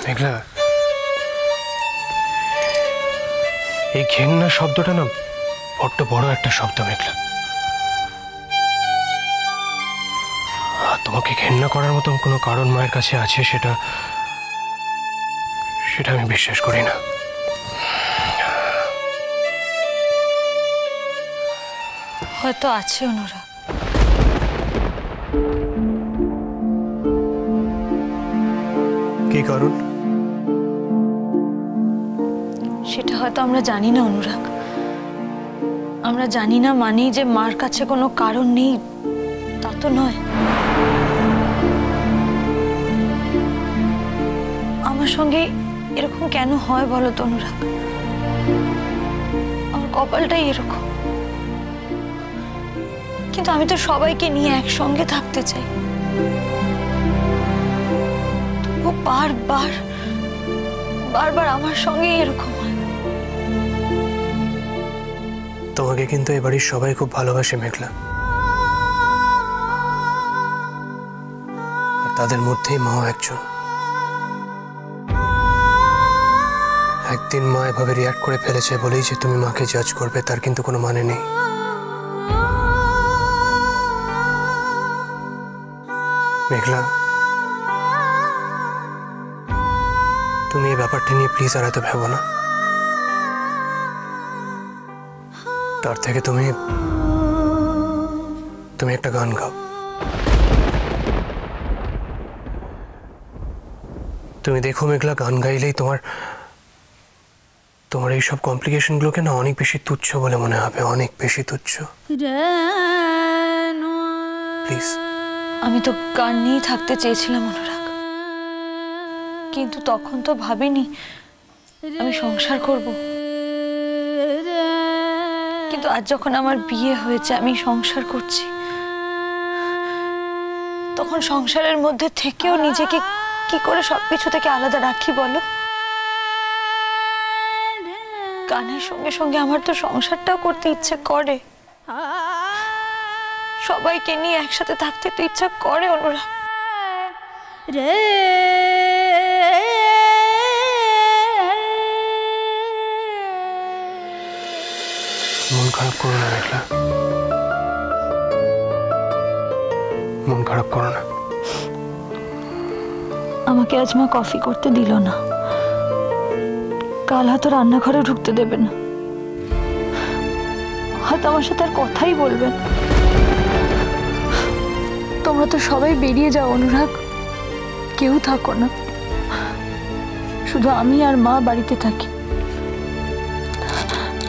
মেঘলা, এই ঘেন্না শব্দটা না বড্ড বড় একটা শব্দ মেঘলা। তোমাকে ঘেন্না করার মতন কোনো কারণ মায়ের কাছে আছে সেটা আমি বিশ্বাস করি না। হয়তো আছে অনুরাগ। কি কারণ? সেটা হয়তো আমরা জানি না অনুরাগ। আমরা জানি না মানেই যে মার কাছে কোনো কারণ নেই তা তো নয়। আমার সঙ্গে এরকম কেন হয় বলো তো অনুরাগ? আমার কপালটাই এরকম। কিন্তু আমি তো সবাইকে নিয়ে একসঙ্গে থাকতে চাই। ও বারবার বারবার আমার সঙ্গে এরকম হয়। তোমাকে কিন্তু এ বাড়ির সবাই খুব ভালোবাসে মেঘলা, আর তাদের মধ্যেই মাও একজন। একদিন মা এভাবে রিয়াক্ট করে ফেলেছে বলেই যে তুমি মাকে জাজ করবে তার কিন্তু কোনো মানে নেই। মেঘলা, তুমি এই ব্যাপারটা নিয়ে প্লিজ আর এত ভেবো না। তার থেকে তুমি একটা গান গাও। তুমি দেখো মেঘলা, গান গাইলেই তোমার এইসব কমপ্লিকেশনগুলোকে না অনেক বেশি তুচ্ছ বলে মনে হবে, অনেক বেশি তুচ্ছ। প্লিজ। আমি তো গান নিয়েই থাকতে চেয়েছিলাম অনুরাগ, কিন্তু তখন তো ভাবিনি আমি সংসার করব। কিন্তু আজ যখন আমার বিয়ে হয়েছে, আমি সংসার করছি, তখন সংসারের মধ্যে থেকেও নিজেকে কি করে সবকিছু থেকে আলাদা রাখি বলো? গানের সঙ্গে সঙ্গে আমার তো সংসারটাও করতে ইচ্ছে করে, সবাইকে নিয়ে একসাথে থাকতে তো ইচ্ছা করে অনুরাগ। মন খারাপ করো না মেঘলা, মন খারাপ করো না। আমাকে আজ মা কফি করতে দিল না, কাল হয়তো রান্নাঘরে ঢুকতে দেবে না, হয়তো আমার সাথে আর কথাই বলবেন। তোমরা তো সবাই বেরিয়ে যাও অনুরাগ, কেউ থাকো না, শুধু আমি আর মা বাড়িতে থাকি।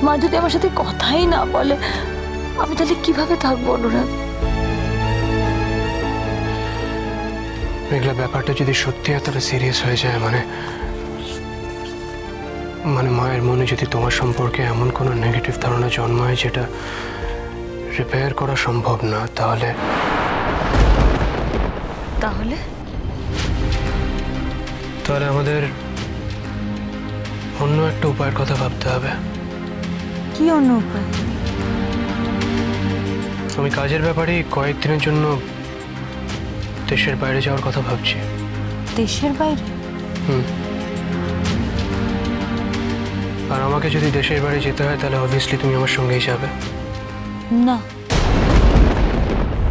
মা যদি আমার সাথে কথাই না বলে, আমি তাহলে কিভাবে থাকবো অনুরাগ? মেঘলা, ব্যাপারটা যদি সত্যি এতটা সিরিয়াস হয়ে যায়, মানে মায়ের মনে যদি তোমার সম্পর্কে এমন কোনো নেগেটিভ ধারণা জন্মায় যেটা রিপেয়ার করা সম্ভব না, তাহলে আমাদের অন্য একটা উপায়ের কথা ভাবতে হবে। কি অন্য উপায়? আমি কাজের ব্যাপারে কয়েকদিনের জন্য দেশের বাইরে যাওয়ার কথা ভাবছি। দেশের বাইরে? আর আমাকে যদি দেশের বাইরে যেতে হয় তাহলে অবভিয়াসলি তুমি আমার সঙ্গেই যাবে। না।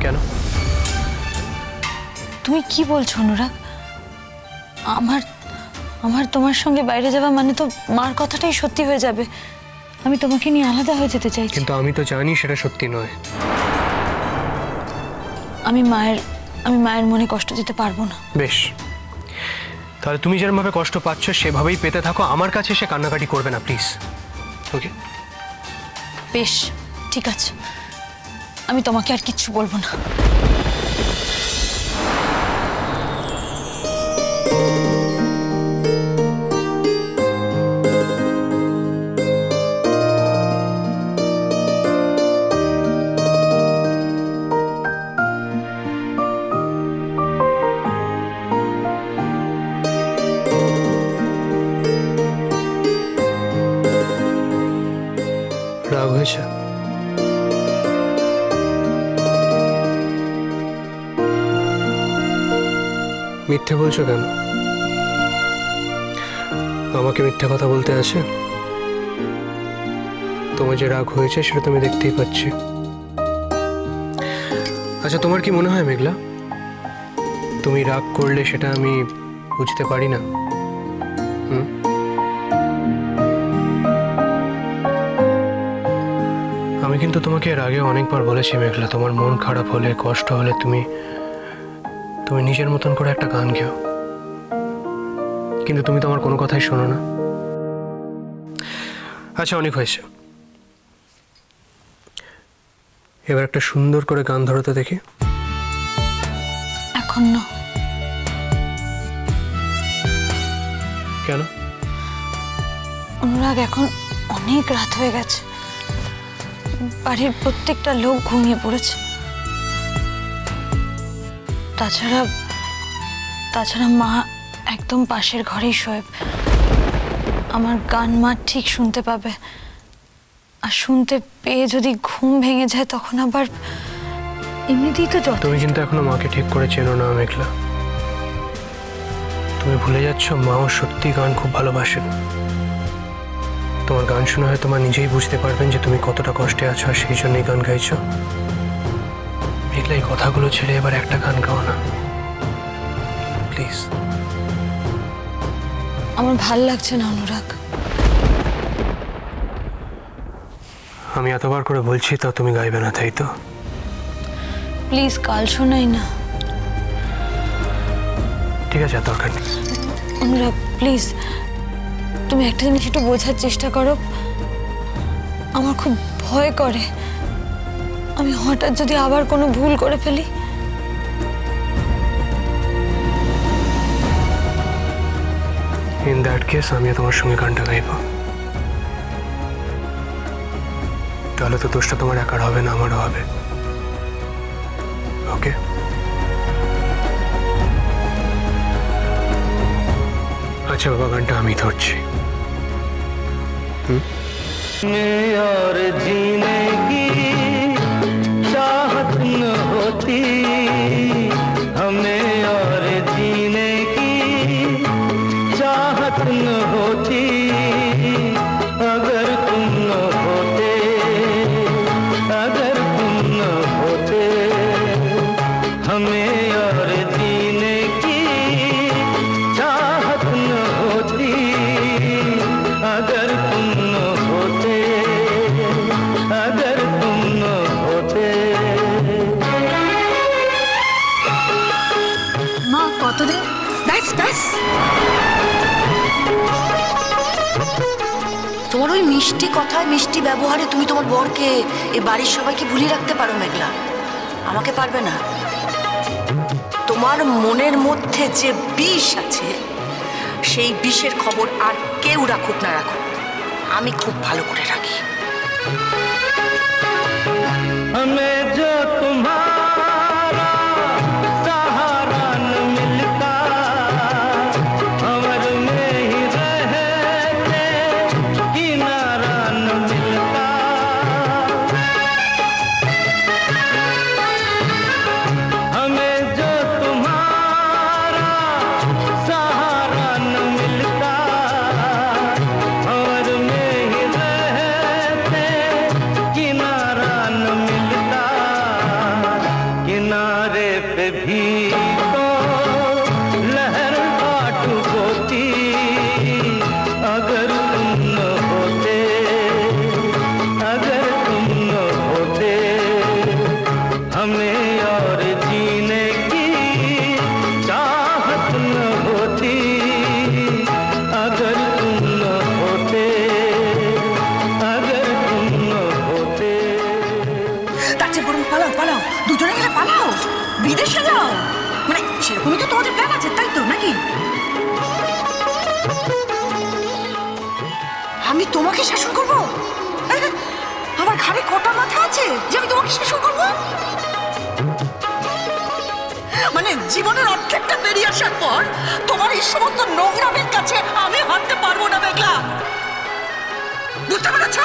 কেন? তুমি কি বলছো অনুরাগ? আমার তোমার সঙ্গে বাইরে যাওয়া মানে তো মার কথাটাই সত্যি হয়ে যাবে। আমি তোমাকে নিয়ে আলাদা হয়ে যেতে চাইছি। কিন্তু আমি তো জানি সেটা সত্যি নয়। আমি মায়ের মনে কষ্ট দিতে পারবো না। বেশ, তাহলে তুমি যেরকমভাবে কষ্ট পাচ্ছ সেভাবেই পেতে থাকো, আমার কাছে এসে কান্নাকাটি করবে না প্লিজ। ওকে? বেশ, ঠিক আছে, আমি তোমাকে আর কিচ্ছু বলবো না। রাগ হয়েছে? মিথ্যে বলছো কেন? আমাকে মিথ্যা কথা বলতে আছে? তোমার যে রাগ হয়েছে সেটা তো আমি দেখতেই পাচ্ছি। আচ্ছা, তোমার কি মনে হয় মেঘলা, তুমি রাগ করলে সেটা আমি বুঝতে পারি না? আমি কিন্তু তোমাকে এর আগে অনেকবার বলেছি মেঘলা, তোমার মন খারাপ হলে, কষ্ট হলে তুমি নিজের মতন করে একটা গান গেও, কিন্তু তুমি তো আমার কোনো কথাই শোনো না। আচ্ছা, অনেক হয়েছে, এবার একটা সুন্দর করে গান ধরো তো দেখি। এখন না। কেন? অনুরাগ, এখন অনেক রাত হয়ে গেছে, বাড়ির প্রত্যেকটা লোক ঘুমিয়ে পড়েছে। তাছাড়া মা একদম পাশের ঘরেই শোয়। আমার গান মা ঠিক শুনতে পাবে, আর শুনতে পেয়ে যদি ঘুম ভেঙে যায় তখন আবার এমনিতেই তো যত। তুমি কিন্তু এখনো মাকে ঠিক করে চেনো না মেঘলা। তুমি ভুলে যাচ্ছ মাও সত্যি গান খুব ভালোবাসেন। তোমার গান শুনে হয়তো মা নিজেই বুঝতে পারবেন যে তুমি কতটা কষ্টে আছো, আর সেই জন্যই গান গাইছো। মেঘলা, এই কথাগুলো ছেড়ে এবার একটা গান গাও না প্লিজ। আমার ভাল লাগছে না অনুরাগ। আমি এতবার করে বলছি তা তুমি গাইবে না, তাই তো? প্লিজ কাল শোনাই না। ঠিক আছে, দরকার নেই। অনুরাগ প্লিজ, তুমি একটা জিনিস একটু বোঝার চেষ্টা করো। আমার খুব ভয় করে, আমি হঠাৎ যদি আবার কোনো ভুল করে ফেলি। ইন দ্যাট কেস আমিও তোমার সঙ্গে গানটা গাইব। তাহলে তো দোষটা তোমার একার হবে না, আমারও হবে। ওকে? अच्छा बाबा, घंटा हम ही धरছি। और जीने की चाहत न होती हमें, और जीने की चाहत न होती अगर तुम न होते, अगर तुम न होते हमें, और जीने की चाहत न होती अगर तुम न होते, अगर तुम न होते। মা কতদিন ব্যাস ব্যাস, তোমার ওই মিষ্টি কথায় মিষ্টি ব্যবহারে তুমি তোমার বরকে এ বাড়ির সবাইকে ভুলিয়ে রাখতে পারো মেঘলা, আমাকে পারবে না। তোমার মনের মধ্যে যে বিষ আছে সেই বিষের খবর আর কেউ রাখুক না রাখুক, আমি খুব ভালো করে রাখি। हमें जो तुम्हारा सहारा न मिलता, भंवर में ही रहते किनारा न मिलता, हमें जो तुम्हारा सहारा न मिलता, भंवर में ही रहते किनारा न मिलता, किनारे पे भी तो लहर आठ होती अगर तुम न होते, अगर तुम न होते हमें, और जीने की चाहत न होती अगर तुम न होते, अगर तुम न होते। তার চেয়ে বরং পালাও পালাও, দুজনে মিলে পালাও, বিদেশে যাও। মানে সেরকমই তো তোমাদের প্ল্যান আছে, তাই তো নাকি? আমি তোমাকে শাসন করবো? আমার ঘাড়ে কটা মাথা আছে যে আমি তোমাকে শাসন করবো? মানে জীবনের অর্ধেকটা বেরিয়ে আসার পর তোমার এই সমস্ত নোংরামের কাছে আমি হাঁটতে পারবো না মেঘলা, বুঝতে পেরেছ?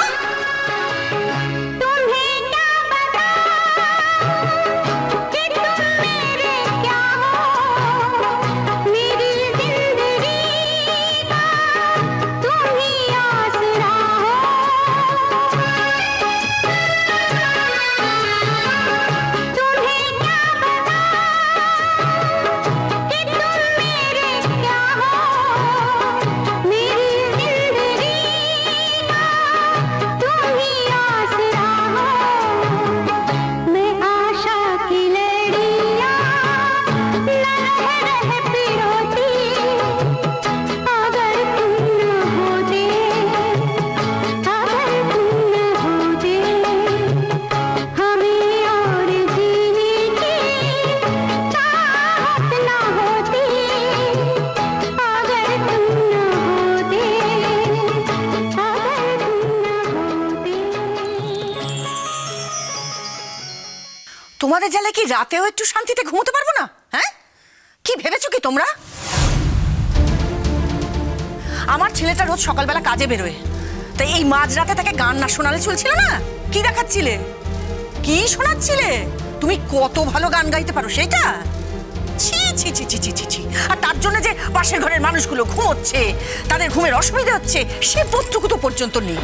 তোমাদের জ্বালে কি রাতেও একটু শান্তিতে ঘুমোতে পারবো না? হ্যাঁ, কি ভেবেছো কি তোমরা? আমার ছেলেটা রোজ সকালবেলা কাজে বেরোয়, তাই এই মাঝরাতে তাকে গান না শোনালে চলছিল না? কি দেখাচ্ছিলে, কি শোনাচ্ছিলে? তুমি কত ভালো গান গাইতে পারো সেটা? ছি ছি ছি ছি ছি ছি। আর তার জন্য যে পাশের ঘরের মানুষগুলো ঘুমোচ্ছে, তাদের ঘুমের অসুবিধা হচ্ছে, সে বোধটুকু তো পর্যন্ত নেই।